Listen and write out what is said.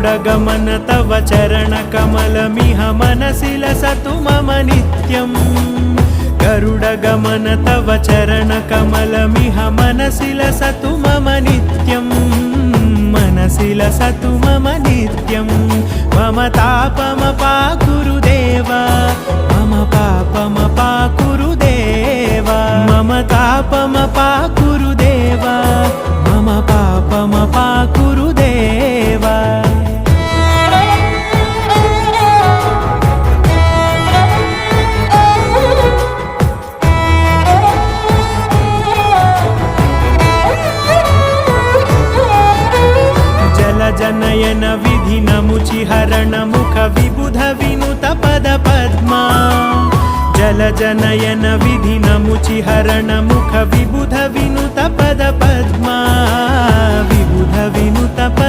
गरुडगमन तव चरणकमलमिह मनसि लसतु मम नित्यम् गरुडगमन तव चरणकमलमिह मनसि लसतु मम नित्यम् मनसि लसतु मम नित्यं मम तापमपाकुरु देवा मम पापमपाकुरु देवा मम तापमपाकुरु देवा मम पापमपाकुरु देवा जनयन विधि नमुचिहरण मुख विबुध विनुत पद पद्मा जल जनयन विधि नमुचिहरण मुख विबुध विनुत पद पद्मा विबुध विनुत पद